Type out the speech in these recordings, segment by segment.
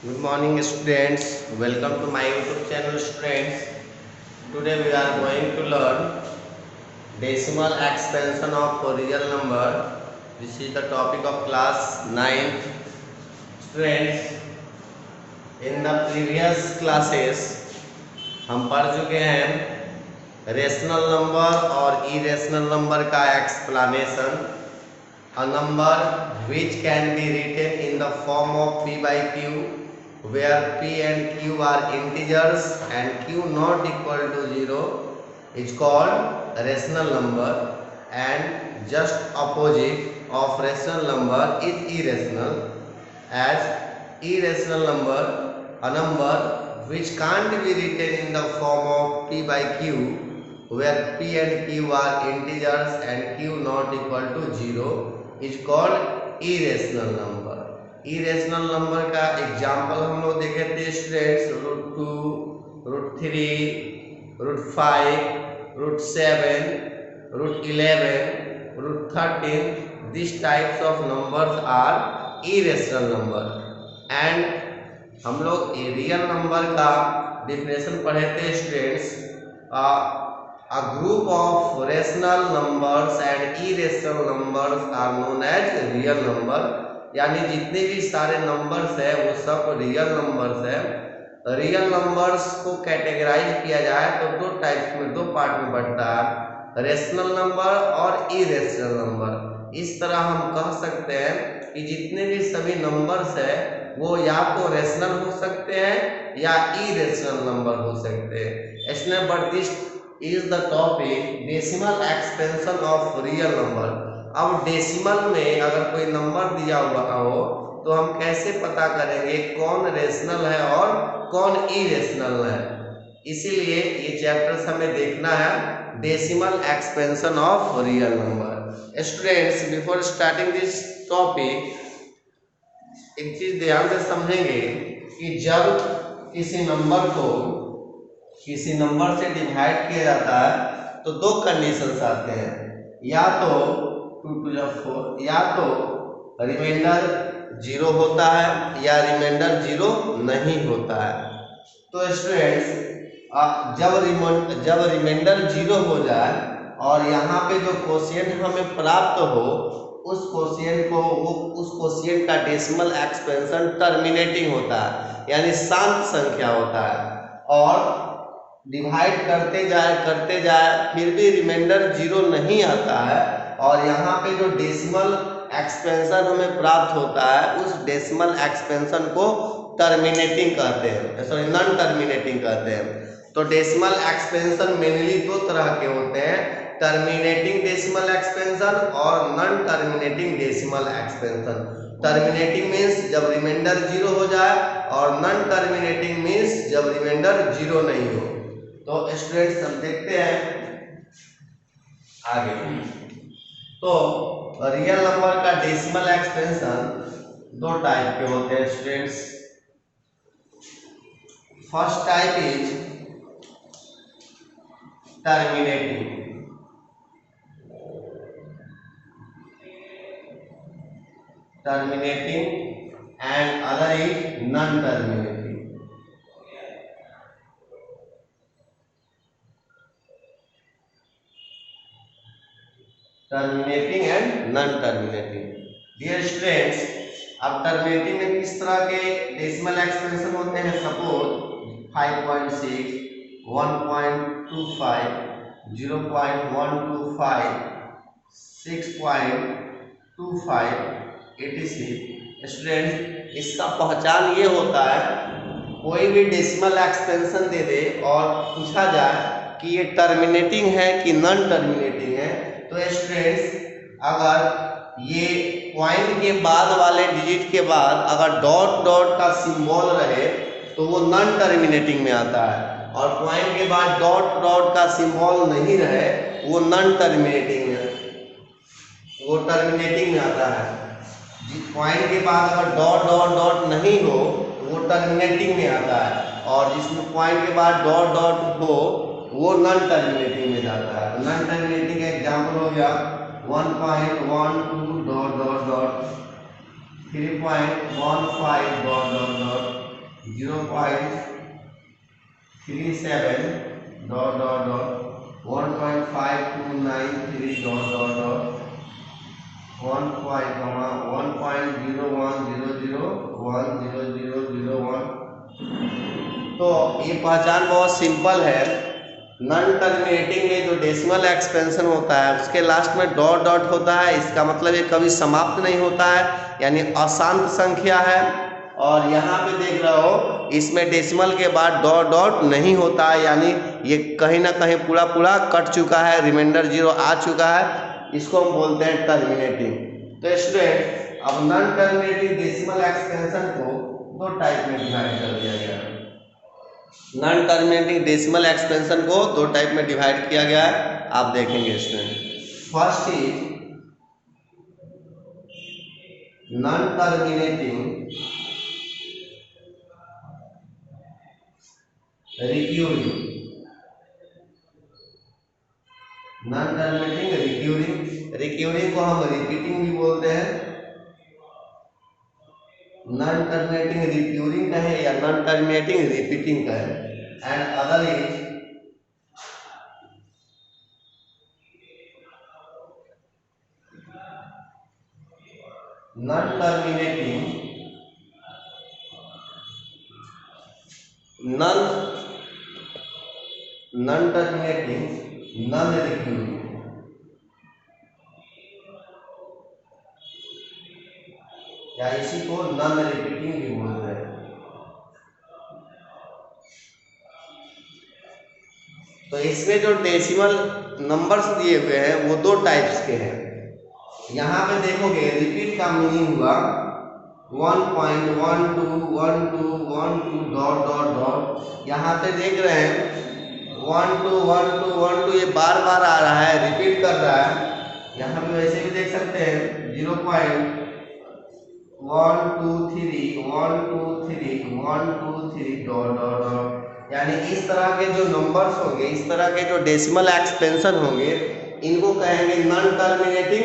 Good morning students, welcome to my YouTube channel students. Today we are going to learn decimal expansion of real number. This is the topic of class 9th. Students, in the previous classes हम पढ़ चुके हैं rational number और irrational number का explanation. A number which can be written in the form of p by q, where p and q are integers and q not equal to 0, is called rational number, and just opposite of rational number is irrational. As irrational number, a number which can't be written in the form of p by q, where p and q are integers and q not equal to 0, is called irrational number. irrational number का example हम लोग देखे थे students, √2, √3, √5, √7, √11, √13. These types of numbers are irrational number. And हम लोग real number का definition पढ़े थे students. A group of rational numbers and irrational numbers are known as real number. यानी जितने भी सारे नंबर्स है वो सब रियल नंबर्स है. रियल नंबर्स को कैटेगराइज किया जाए तो दो टाइप्स में, दो पार्ट में बढ़ता है, रेशनल नंबर और इरेशनल नंबर. इस तरह हम कह सकते हैं कि जितने भी सभी नंबर्स है वो या तो रेशनल हो सकते हैं या इरेशनल नंबर हो सकते हैं. इसलिए but this is the topic decimal expansion of real number. अब डेसिमल में अगर कोई नंबर दिया हुआ हो तो हम कैसे पता करेंगे कौन रेशनल है और कौन इरेशनल है. इसीलिए ये चैप्टर हमें देखना है decimal expansion of real number. Students, before starting this topic एक चीज ध्यान से समझेंगे कि जब किसी नंबर से डिवाइड किया जाता है तो दो कंडीशंस आते हैं, या तो 2 to the 4, या तो रिमाइंडर 0 होता है या रिमाइंडर 0 नहीं होता है. तो स्टूडेंट्स, जब रिमाइंडर 0 हो जाए और यहाँ पे जो कोशिएंट हमें प्राप्त हो उस कोशिएंट का डेसिमल एक्सपेंशन टर्मिनेटिंग होता है, यानी शांत संख्या होता है. और डिवाइड करते जाए फिर भी रिमाइंडर 0 नहीं आता है और यहाँ पे जो डेसिमल एक्सपेंशन हमें प्राप्त होता है उस डेसिमल एक्सपेंशन को टर्मिनेटिंग कहते हैं, सॉरी नॉन टर्मिनेटिंग कहते हैं. तो डेसिमल एक्सपेंशन मेनली दो तरह के होते हैं, टर्मिनेटिंग डेसिमल एक्सपेंशन और non terminating decimal expansion. Terminating means जब रिमाइंडर 0 हो जाए और नॉन टर्मिनेटिंग मीन्स जब रिमाइंडर 0 नहीं हो. तो स्टूडेंट्स हम देखते हैं आगे. तो रियल नंबर का डेसिमल एक्सपेंशन दो टाइप के होते हैं students. First type is terminating and other is non terminating. Terminating and non terminating. Dear students, अब टर्मिनेटिंग में किस तरह के डेसिमल एक्सपेंशन होते हैं? Suppose 5.6, 1.25, 0.125, 6.25, etc. स्टूडेंट्स, इसका पहचान ये होता है, कोई भी डेसिमल एक्सपेंशन दे दे और पूछा जाए कि ये टर्मिनेटिंग है कि नॉन टर्मिनेटिंग है, तो स्टूडेंट्स अगर ये पॉइंट के बाद वाले डिजिट के बाद अगर डॉट डॉट का सिंबल रहे तो वो नॉन टर्मिनेटिंग में आता है, और पॉइंट के बाद डॉट डॉट का सिंबल नहीं रहे वो नॉन टर्मिनेटिंग वो टर्मिनेटिंग में आता है. जिस पॉइंट के बाद अगर डॉट डॉट डॉट नहीं हो तो वो टर्मिनेटिंग में आता है, और जिसमें पॉइंट के बाद डॉट डॉट हो वो नॉन टर्मिनेटिंग में जाता है. नॉन टर्मिनेटिंग का एग्जाम्पल हो गया 1.12 dot dot dot, 3.15 dot dot dot, 0.37 dot dot dot 1.5293 dot dot dot 1.010000100001। तो ये पहचान बहुत सिंपल है। नॉन टर्मिनेटिंग में जो डेसिमल एक्सपेंशन होता है उसके लास्ट में डॉट डॉट होता है, इसका मतलब ये कभी समाप्त नहीं होता है, यानी अशांत संख्या है। और यहाँ पे देख रहे हो इसमें डेसिमल के बाद डॉट डॉट नहीं होता है, यानी ये कहीं ना कहीं पूरा पूरा कट चुका है, रिमाइंडर 0 आ चुका है, इसको हम बोलते हैं टर्मिनेटिंग। तो स्टूडेंट अब नॉन टर्मिनेटिंग डेसिमल एक्सपेंशन को दो टाइप में डिवाइड कर दिया गया है। नॉन टर्मिनेटिंग डेसिमल एक्सपेंशन को दो टाइप में डिवाइड किया गया है, आप देखेंगे student. First is non terminating recurring, non terminating recurring को हम रिपीटिंग भी बोलते हैं। नॉन टर्मिनेटिंग रिक्यूरिंग कहे या नॉन टर्मिनेटिंग रिपीटिंग कहे। And other is non terminating non recurring, या इसी को नॉन रिपीटिंग भी बोलते हैं। तो इसमें जो डेसिमल नंबर्स दिए हुए हैं वो दो टाइप्स के हैं। यहाँ पे देखोगे रिपीट का मीनिंग हुआ 1.121212 डॉट डॉट डॉट। यहाँ पे देख रहे हैं 121212 ये बार बार आ रहा है, रिपीट कर रहा है। यहाँ पे वैसे भी देख सकते हैं 0.123 डॉट डॉट डॉट। यानी इस तरह के जो नंबर्स होंगे, इस तरह के जो डेसिमल एक्सपेंशन होंगे, इनको कहेंगे नॉन टर्मिनेटिंग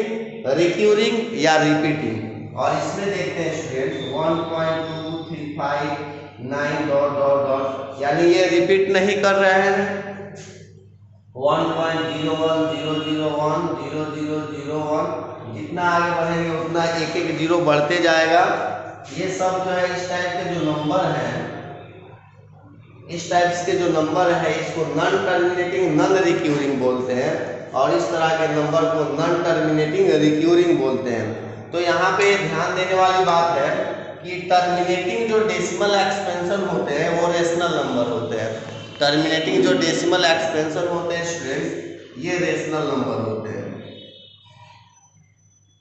रिक्यूरिंग या रिपीटिंग। और इसमें देखते हैं स्टूडेंट्स 1.2359 डॉट डॉट डॉट, यानी ये रिपीट नहीं कर रहे हैं। 1.0100100001, जितना आगे बढ़ेंगे उतना एक एक जीरो बढ़ते जाएगा। ये सब जो है इस टाइप के जो नंबर हैं, इस टाइप्स के जो नंबर है इसको नॉन टर्मिनेटिंग नॉन रिक्यूरिंग बोलते हैं, और इस तरह के नंबर को नॉन टर्मिनेटिंग रिक्यूरिंग बोलते हैं। तो यहाँ पे ध्यान देने वाली बात है कि टर्मिनेटिंग जो डेसिमल एक्सपेंशन होते हैं वो रेशनल नंबर होते हैं। टर्मिनेटिंग जो डेसिमल एक्सपेंशन होते हैं स्टूडेंट्स, ये रेशनल नंबर होते हैं।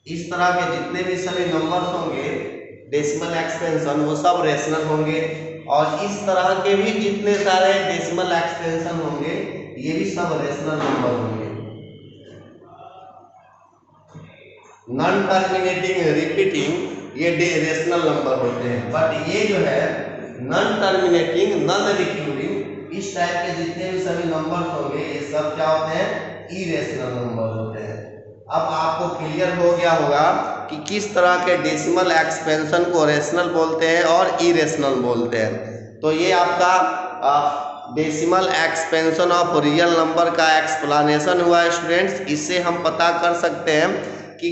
इस तरह के जितने भी सभी नंबर्स होंगे डेसिमल एक्सपेंशन, वो सब रेशनल होंगे। और इस तरह के भी जितने सारे डेसिमल एक्सपेंशन होंगे ये भी सब रेशनल नंबर होंगे। नॉन टर्मिनेटिंग रिपीटिंग ये रेशनल नंबर होते हैं, बट ये जो है नॉन टर्मिनेटिंग नॉन रिक्यूरिंग, इस टाइप के जितने भी सभी नंबर्स होंगे ये सब क्या होते हैं, इरेशनल नंबर होते हैं। अब आपको क्लियर हो गया होगा कि किस तरह के डेसिमल एक्सपेंशन को रेशनल बोलते हैं और इरेशनल बोलते हैं। तो ये आपका decimal expansion of real number का एक्सप्लेनेशन हुआ स्टूडेंट्स। इससे हम पता कर सकते हैं कि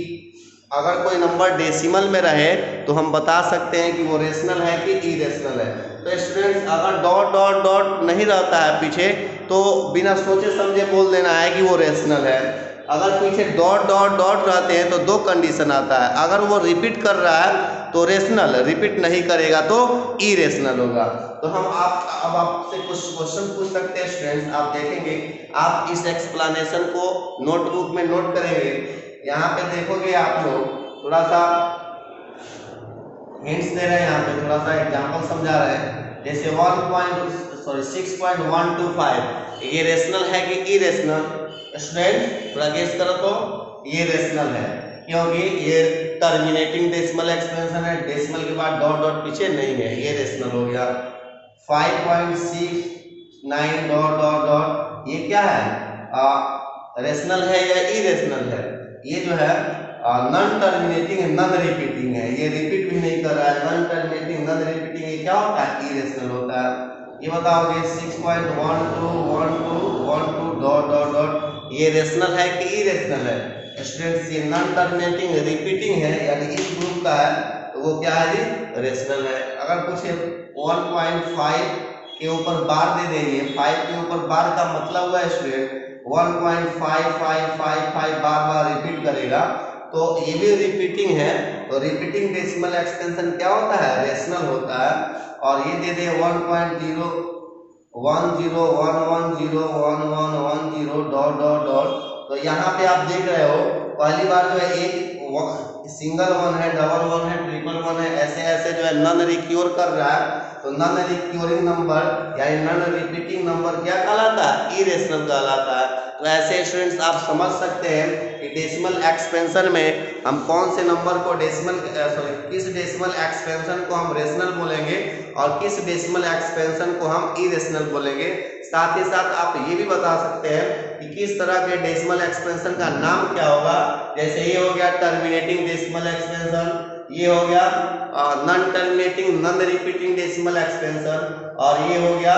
अगर कोई नंबर डेसिमल में रहे तो हम बता सकते हैं कि वो रेशनल है कि इरेशनल है। तो स्टूडेंट्स अगर डॉट डॉट डॉट नहीं रहता है पीछे तो बिना सोचे समझे बोल देना है कि वो रेशनल है। अगर पीछे डॉट डॉट डॉट रहते हैं तो दो कंडीशन आता है, अगर वो रिपीट कर रहा है तो रेशनल, रिपीट नहीं करेगा तो इरेशनल होगा। तो हम अब आपसे कुछ क्वेश्चन पूछ सकते हैं स्टूडेंट्स, आप देखेंगे, आप इस एक्सप्लेनेशन को नोटबुक में नोट करेंगे। यहाँ पे देखोगे आप लोग थोड़ा सा हिंट्स दे रहे हैं, यहाँ पे थोड़ा सा एग्जांपल समझा रहे हैं। जैसे 6.125 ये रेशनल है कि इरेशनल? स्टूडेंट थोड़ा गेस करो तो ये रेशनल है, क्योंकि ये टर्मिनेटिंग डेसिमल एक्सपेंशन है, डेसिमल के बाद डॉट डॉट पीछे नहीं है, ये रेशनल हो गया। 5.69 डॉट डॉट डॉट ये क्या है, रेशनल है या इरेशनल है? ये जो है नॉन टर्मिनेटिंग नॉन रिपीटिंग है, ये रिपीट भी नहीं कर रहा है। नॉन टर्मिनेटिंग नॉन रिपीटिंग ये क्या होता है? इरेशनल होता है। ये बताओगे 6.1212 डॉट डॉट डॉट, ये रेशनल है कि इरेशनल है? स्टूडेंट्स ये नॉन टर्मिनेटिंग रिपीटिंग है, यानी इस ग्रुप का है, तो वो क्या है जी? रेशनल है। अगर कुछ 1.5 के ऊपर बार दे देंगे, 5 के ऊपर बार का मतलब हुआ स्टूडेंट 1.5555 बार बार रिपीट करेगा, तो ये भी रिपीटिंग है। तो रिपीटिंग डेसिमल एक्सपेंशन क्या होता है? रेशनल होता है। और ये दे दे 1.010110110 डॉट डॉट डॉट, तो यहाँ पे आप देख रहे हो पहली बार जो है एक सिंगल वन है, डबल वन है, ट्रिपल वन है, ऐसे ऐसे जो है नॉन रिक्योर कर रहा है। तो नॉन रिक्योरिंग नंबर यानी नॉन रिपीटिंग नंबर क्या कहलाता है? इरेशनल कहलाता है। तो ऐसे स्टूडेंट्स आप समझ सकते हैं कि डेसिमल एक्सपेंशन में हम कौन से नंबर को किस डेसिमल एक्सपेंशन को हम रेशनल बोलेंगे और किस डेसिमल एक्सपेंशन को हम इरेशनल बोलेंगे। साथ ही साथ आप ये भी बता सकते हैं कि किस तरह के डेसिमल एक्सपेंशन का नाम क्या होगा। जैसे ये हो गया टर्मिनेटिंग डेसिमल एक्सपेंशन, ये हो गया non terminating non repeating decimal expansion, और ये हो गया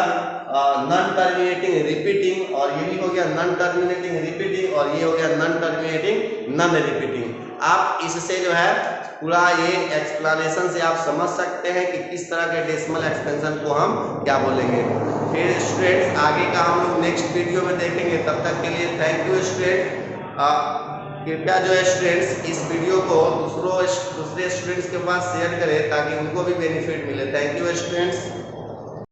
नॉन टर्मिनेटिंग रिपीटिंग, और ये भी हो गया नॉन टर्मिनेटिंग रिपीटिंग, और ये हो गया नॉन टर्मिनेटिंग नॉन रिपीटिंग। आप इससे जो है पूरा ये एक्सप्लेनेशन से आप समझ सकते हैं कि किस तरह के डेसिमल एक्सपेंशन को हम क्या बोलेंगे। फिर स्टूडेंट्स आगे का हम लोग नेक्स्ट वीडियो में देखेंगे। तब तक के लिए थैंक यू स्टूडेंट। कृपया जो है स्टूडेंट्स इस वीडियो को दूसरे स्टूडेंट्स के पास शेयर करें ताकि उनको भी बेनिफिट मिले। Thank you students.